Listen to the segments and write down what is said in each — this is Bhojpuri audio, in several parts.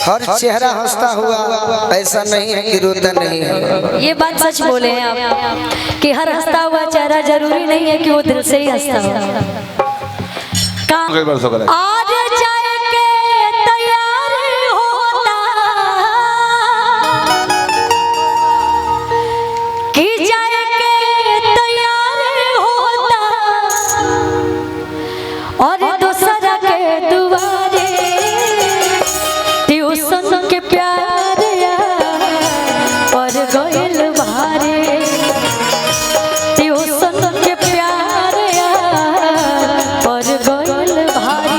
हर चेहरा हंसता हुआ ऐसा नहीं है कि रोता नहीं है। ये बात सच बोले हैं आप कि हर हंसता हुआ चेहरा जरूरी नहीं है कि वो दिल से ही हंसता हो। आज जाए के तैयार होता कि जाए के तैयार होता और दूसरा के दुआरे ट्यूशन के प्यार और गोयल भारे ट्यूशन के प्यार और गोयल भारे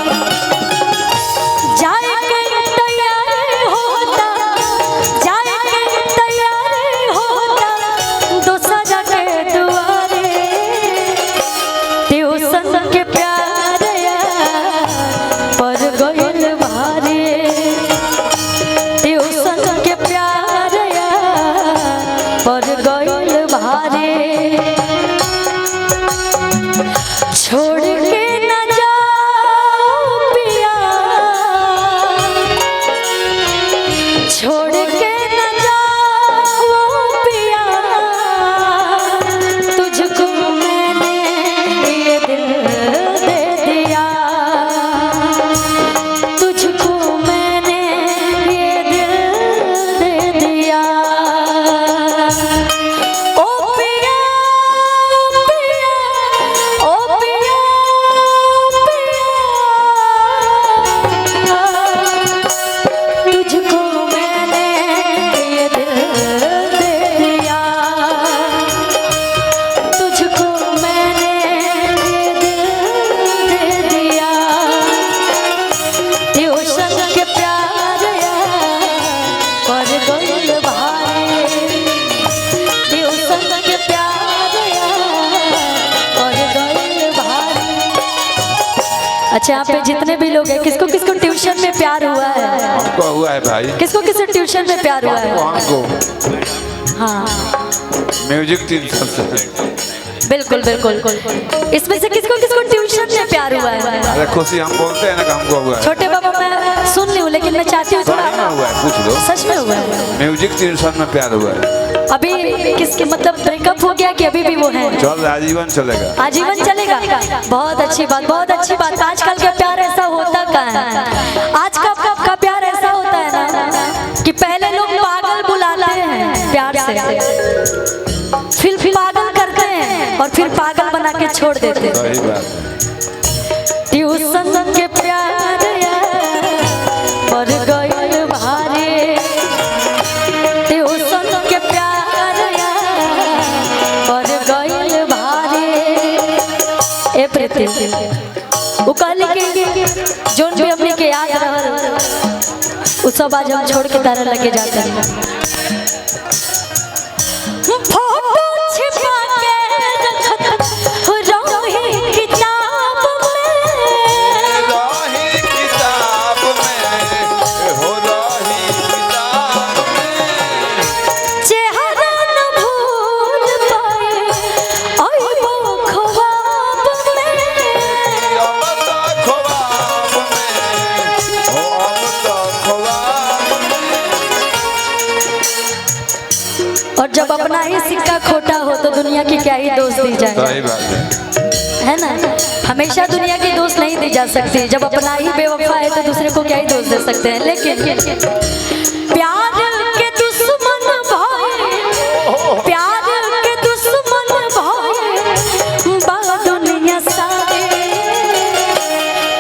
जाए के तैयार होता जाए के तैयार होता दूसरा के दुआरे ट्यूशन के प्यार और गोयल भारे ट्यूशन के प्यार पर गोयल भारे छोड़ के न जाओ पिया छोड़ के न जाओ पिया तुझको मैंने ये दिल दे दिया तुझको मैंने ये दिल दे दिया ओ पिया ओ पिया तुझको मैंने ये दिल दे दिया तुझको मैंने ये दिल दे दिया ट्यूशन के प्यार पर गोयल भारे ट्यूशन के प्यार और गोयल भारे। अच्छा यहाँ पे जितने भी लोग हैं किसको किसको ट्यूशन में प्यार हुआ है? हमको हुआ है भाई। किसको किसको ट्यूशन में प्यार हुआ है? हमको हाँ म्यूजिक ट्यूशन से। बिल्कुल बिल्कुल। इसमें से किसको किसको ट्यूशन में प्यार हुआ है? अरे खुशी हम बोलते हैं ना कि हमको हुआ है। छोटे बाबा मैं सुन ली हूँ लेकिन मैं चाहती हूँ थोड़ा। सही में हुआ है, पूछ लो। सच में हुआ है? म्यूजिक ट्यूशन में प्यार हुआ है। अभी किसके मतलब ब्रेकअप हो गया कि अभी भी वो है? चल आजीवन चलेगा। आजीवन चलेगा। बहुत अच्छी बात बहुत अच्छी बात। आजकल का प्यार ऐसा होता कहाँ है? आज का प्यार ऐसा होता है ना कि पहले लोग पागल बुलाते हैं प्यार से फिर पागल करते हैं और फिर पागल बना के छोड़ देते हैं। सही बात। ट्यूशन के प्यार पर गोयल भारे ट्यूशन के प्यार पर गोयल भारे। ए प्रीति वो कहली के जोन भी हमने के याद रहल उ सब आज हम छोड़ के तारा लगे जाते हैं। फोटो छिपा के रखत रही किताब में रही किताब में हो रही किताब में चेहरा न भूल पाए आई वो ख्वाब में अब तक ख्वाब में हो अब तक ख्वाब में। और जब अपना ही सिक्का खोटा हो तो दुनिया की क्या ही दोस्त दी जाए? सही बात है ना? हमेशा दुनिया की दोस्त नहीं दी जा सकती। जब अपना ही बेवफा है तो दूसरे को क्या ही दोस्त दे सकते हैं। लेकिन प्यार के दुश्मन भाई प्यार के दुश्मन भाई बा दुनिया सारे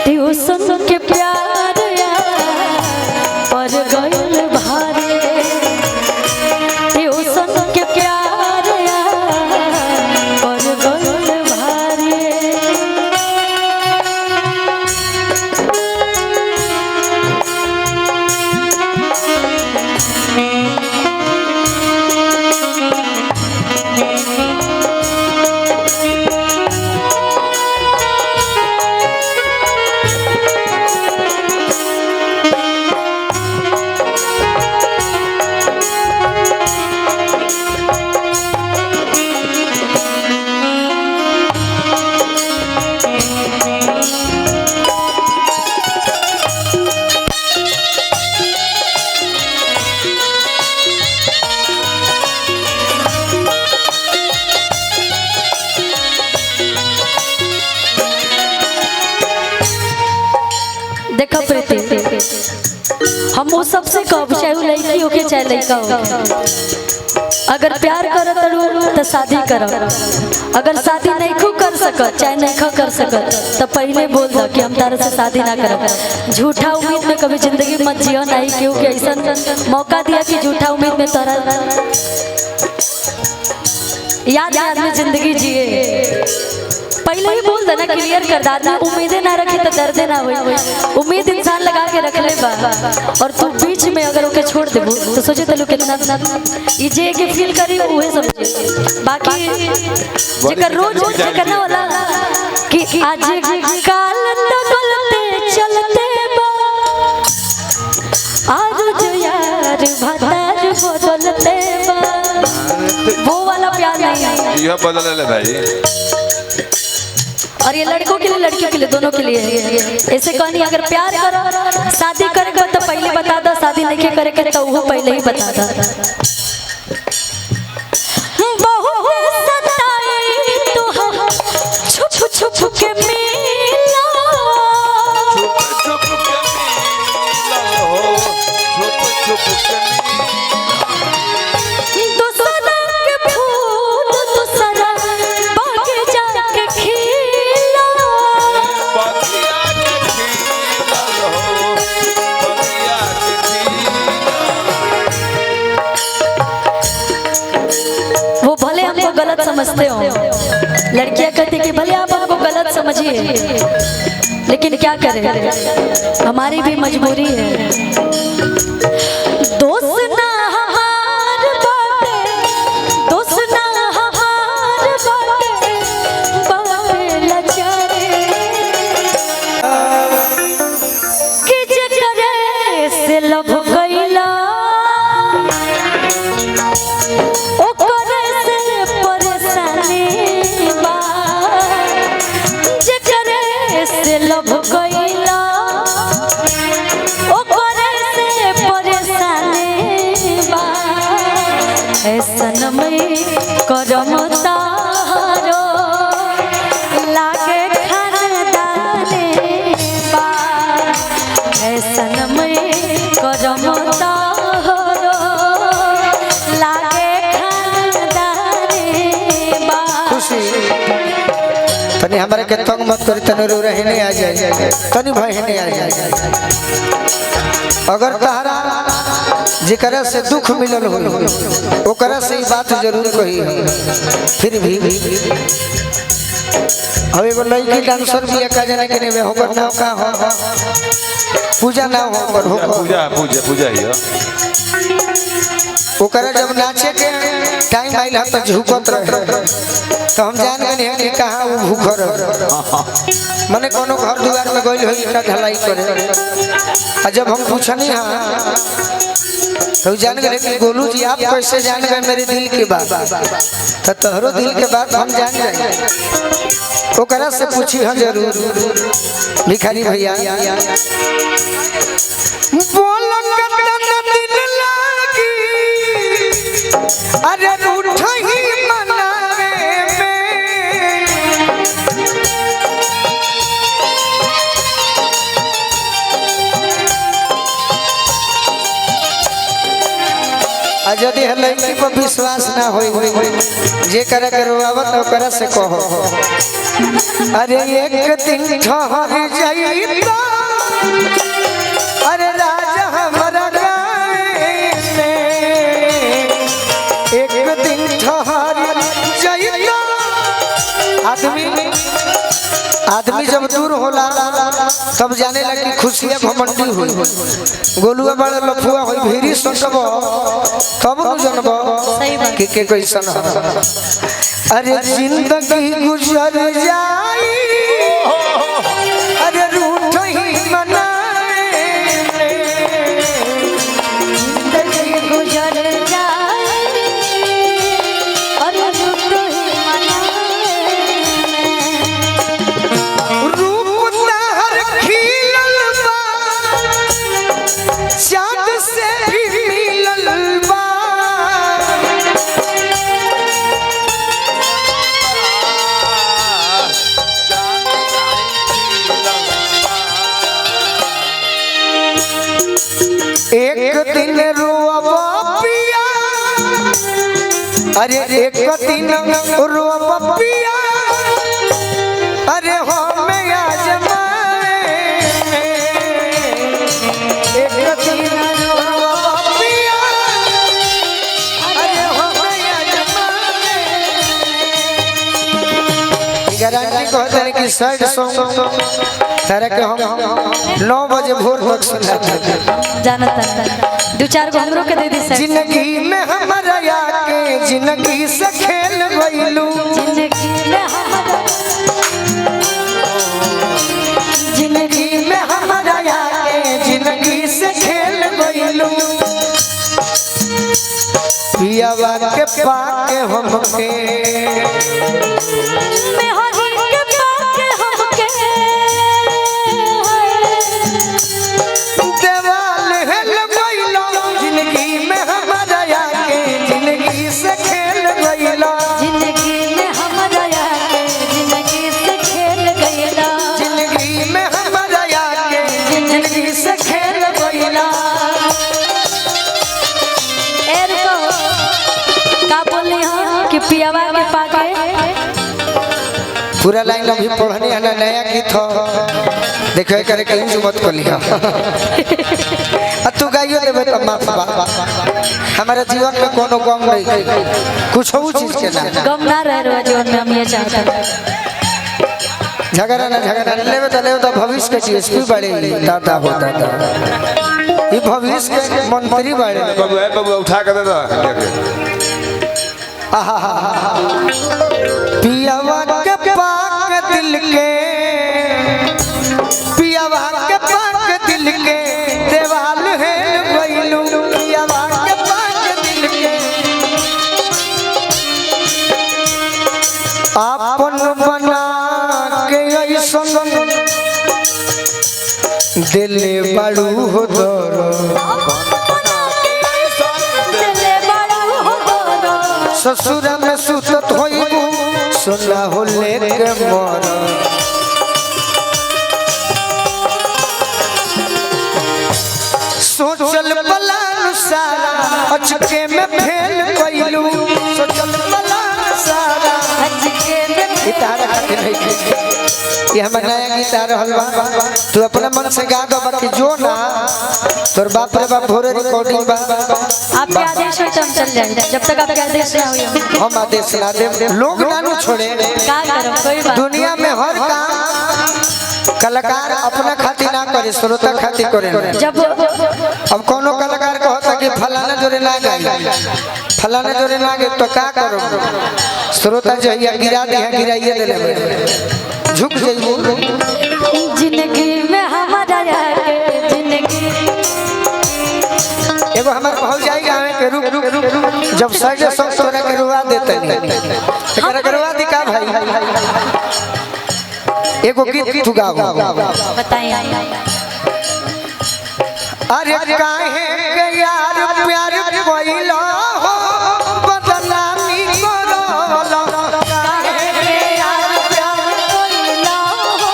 ट्यूशन के प्यार पर गोयल भारे ट्यूशन के प्यार और गोयल भारे। हम वो सबसे कब चाहे वो लड़की होके चाहे लड़का हो, अगर प्यार करत तो शादी करो, अगर शादी नहीं खो कर सकत चाहे नहीं खो कर सकत तो पहले बोल दो कि हम तारे से शादी ना करब। झूठा उम्मीद में कभी जिंदगी मत जियो, नहीं क्योंकि ऐसा मौका दिया कि झूठा उम्मीद में तोरा याद याद में जिंदगी जिए। पहले ही बोल देना, क्लियर कर देना, उम्मीदें ना रखी तो दर्द ना हुई। उम्मीद इंसान लगा के रख ले बा और तू बीच में अगर ओके छोड़ देबू तो सोचे तलू कितना ये जे के फील करी उहे समझे। बाकी जेकर रोज करना वाला कि आज काल तो गलते चलते बा, आज जो यार भतार बदलते बा, वो वाला प्यार नहीं है। यह बदल ले भाई, और ये लड़कों के लिए लड़कियों के लिए दोनों के लिए है। ऐसे कहनी अगर प्यार करो शादी करेगा तो पहले बता दो, शादी नहीं करेगा तो वो पहले ही बता दो। छुप छुप के मिला, छुप के मिला हो, छुप के दूसरा के फूल दूसरा बगीचा के खिला, बगिया के खिला हो, बगिया के खिला। वो भले हमको गलत समझते हो, लड़कियां कहती कि भले आप हमको गलत समझिए, लेकिन क्या करें हमारी भी मजबूरी है। दोस्त ना हमार बाटे, दोस्त ना हमार बाटे, बाटे लचारे कि जकरे से लब गइला ओकरे से परेशानी बा, जकरे से लब गइला ओकरे से परेशानी बा, ऐसन में करम तारो लागे खानदानी बा, ऐसन में करम तारो लागे खानदानी बा। खुशी तनी हमारे के तंग मत करी, तनी रो रहे नहीं आ जाए, तनी भय नहीं आ जाए। अगर तहरा जेकरा से दुख मिलल हो ओकरा से ही बात जरूर कही हो, फिर भी अब एगो लड़की डांसर भी का जाने के नहीं होकर ना का हो पूजा ना हो पर हो पूजा पूजा पूजा ही है। ओकरा जब नाचे के टाइम आइल तो झुकत रहे तो हम जान गए हैं कि कहाँ वो भूख रहे मने कोनो घर दुआर में गइल होई इतना ढलाई करे। और जब हम पूछनी हाँ तो जान गए कि गोलू जी आप कैसे जान गए मेरे दिल की बात, तो तोहरो दिल के बात हम जान गए। ओकरा से पूछी हाँ जरूर भिखारी भैया अरे रूठ ही मनावे में यदि लड़की पर विश्वास ना हो जे करे के रोआवत ओकरा से कहो अरे एक दिन ठहर जाइता अरे राजा हमारा एक दिन ठहर जाइता। आदमी जब दूर होला तब जाने लगी खुशियां घमंडी हुई। गोलुआ बड़ा लफुआ हुई भीरी सकब तब न जनब कि के कैसन अरे जिंदगी गुजर जाई अरे रूठ ही मनाए जिंदगी गुजर जाए और रूठ ही मनाए। रूप तहर खिलल बा चाँद से भी मिलल बा चाँद एक दिन रोवा पिया, अरे एक दिन रोवा पिया, अरे हो मैं आज एक दिन रोवा पिया, अरे हो मैं आज गारंटी कहते हैं कि सैड सॉन्ग तरह के हम 9 बजे भोर तक सुनाते जानता दो चार गो हमरो के दे दी सर। जिंदगी में हमारा आके जिंदगी से खेल गइलू, जिंदगी में हमारा जिंदगी में हमारा आके जिंदगी से खेल गइलू, पियावा के पाके हमके मैं हरी के पाके हमके देवाल हेल गइलो, जिंदगी में हमारा आके जिंदगी से खेल गइलो, जिंदगी में हमारा आके जिंदगी से खेल गइला, जिंदगी में हमारा आके जिंदगी से खेल गइलो। ए रुको का बोली हम कि पियावा के पाके पूरा लाइन अभी पढ़ने है ना, नया गीत हो देखो करे कहीं से मत कर लिया तू गाइयो देबे त माफ बा, हमारे जीवन में कोनो गम नहीं कुछ हो चीज के ना गम ना रह रहा जीवन में हम ये चाहते हैं। झगड़ा लेवे तो भविष्य के डीएसपी बड़े दादा हो दादा, ये भविष्य के मंत्री बड़े बाबू है बाबू उठा के दे दो लेके पियावा के पाक दिल के, पियावा के पाक दिल के देवाल है गइलू, पियावा के पाक दिल के आपन बना के ऐसन दिल बड़ू हो दरो, ससुर में सुतत होइबू सुना हो लेके मर, सोचल पलान सारा अचके में फेल गइलू, सोचल पलान सारा अचके में गिटार खातिर नहीं के ये हमर नया गिटार हलवा तू अपने मन से गा दो, बाकी जो ना तोर बाप रे बाप भोरे रिकॉर्डिंग बा, आपके आदेश हो तो हम चल जाएंगे, जब तक आपके आदेश ना हो हम आदेश ना दे, लोग ना छोड़े का करो कोई बात दुनिया में हर काम कलाकार अपना खातिर ना करे, श्रोता खातिर करे। जब अब कोनो कलाकार कहता कि फलाना जोरे ना गाई, फलाना जोरे ना गे तो का करो, श्रोता जो है गिरा दे गिराइए दे ले झुक जाइए। जिंदगी में हमारा आके जिंदगी एगो हमार पहुंच जाएगा हमें के रुक जब साइड सब तोरा के रुआ देते नहीं एकरा के रुआ दी का भाई एगो गीत तू गाओ बताइए। अरे काहे के यार प्यार कोइला हो बदनामी करोला, काहे के यार प्यार कोइला हो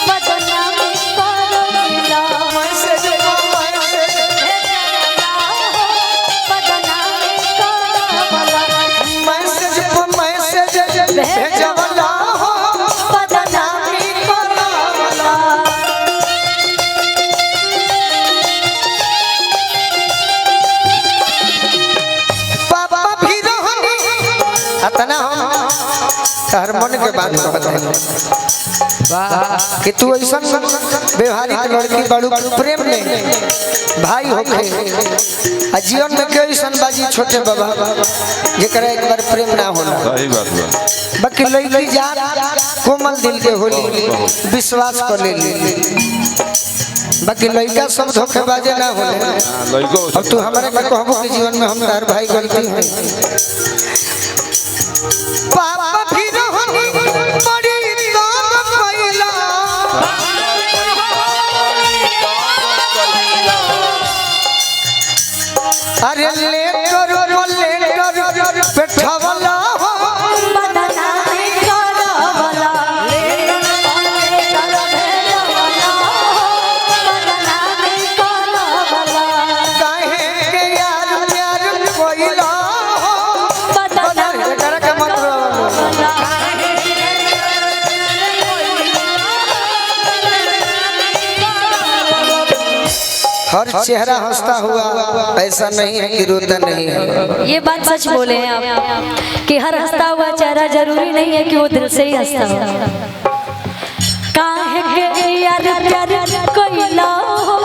बदनामी करोला, मैसेज बदनामी करोला, मैसेज पर मैसेज भेजवला हो बदनामी करोला। पापा भी रहनी अतना हम हर मन के बात कहते हैं कि तू ऐसा व्यवहारिक लड़की बड़ू प्रेम में भाई होके आ जीवन में कोई ऐसा बाजी छोटे बाबा जेकरा एक बार प्रेम ना होला, सही बात बा बाकी लड़की जा कोमल दिल के होली विश्वास कर ले, बाकी लड़का सब धोखेबाजे ना होले। लइको अब तू हमारे में कहबो कि जीवन में हम तार भाई गलती है पापा भी रहनी बड़ी काम कइला, अरे लेकर बैठवला हो बदनामी करोला, बदनामी करोला, हर चेहरा हंसता हुआ ऐसा नहीं है कि रोता नहीं है। ये बात सच बोले हैं आप कि हर हंसता हुआ चेहरा जरूरी नहीं है कि वो दिल से ही हंसता हो। काहे के यार प्यार कोइला हो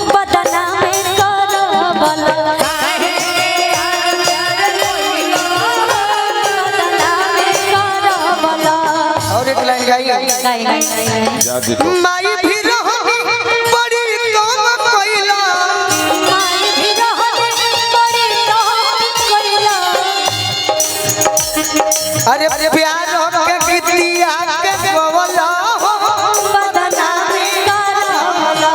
बदना में करबला, काहे के यार प्यार कोइला हो बदना में करबला। और एक लाइन गाइए। जा देखो माई भी रहनी बड़ी काम कइला, माई भी रहनी बड़ी काम कइला। अरे प्यार के गीतिया के गवला हो बदना में करबला,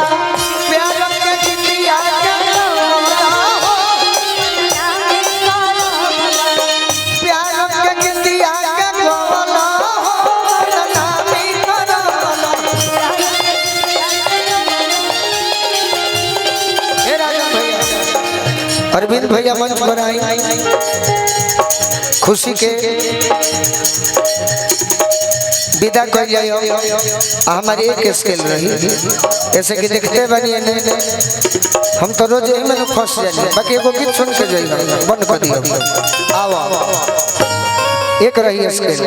प्यार के गीतिया के गवला हो बदना में करबला। प्यार के गीतिया के गवला हो बदनामी करवला। हे राजा भैया, अरविंद भैया मंच पर आई, खुशी के विदा कर जाओ। हमारी एक स्केल रही ऐसे कि देखते बनिए नहीं हम तो रोज यही में फंस जाए। बाकी एगो गीत सुन के जाइए बंद कर दियो। आओ एक रही स्केल।